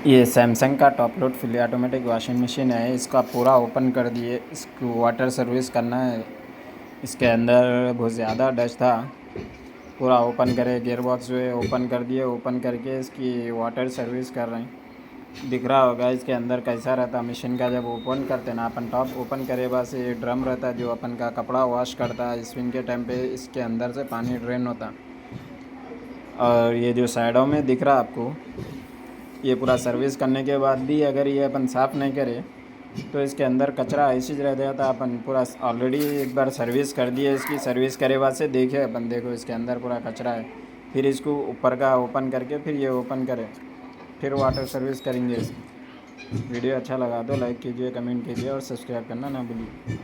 ये सैमसंग का top load fully automatic washing machine है। इसको आप पूरा ओपन कर दिए। इसको वाटर सर्विस करना है। इसके अंदर बहुत ज़्यादा डस्ट था। पूरा ओपन करे, गियर बॉक्स जो है ओपन कर दिए। ओपन करके इसकी वाटर सर्विस कर रहे हैं। दिख रहा होगा इसके अंदर कैसा रहता मशीन का। जब ओपन करते ना अपन, टॉप ओपन करे बस ये ड्रम रहता है जो अपन का कपड़ा वॉश करता है। स्पिन के टाइम पे इसके अंदर से पानी ड्रेन होता। और ये जो साइडों में दिख रहा आपको, ये पूरा सर्विस करने के बाद भी अगर ये अपन साफ़ नहीं करें तो इसके अंदर कचरा ऐसे रह जाता। अपन पूरा ऑलरेडी एक बार सर्विस कर दिए। इसकी सर्विस करे बाद से देखे अपन, देखो इसके अंदर पूरा कचरा है। फिर इसको ऊपर का ओपन करके फिर ये ओपन करें, फिर वाटर सर्विस करेंगे इसकी। वीडियो अच्छा लगा तो लाइक कीजिए, कमेंट कीजिए और सब्सक्राइब करना ना भूलिए।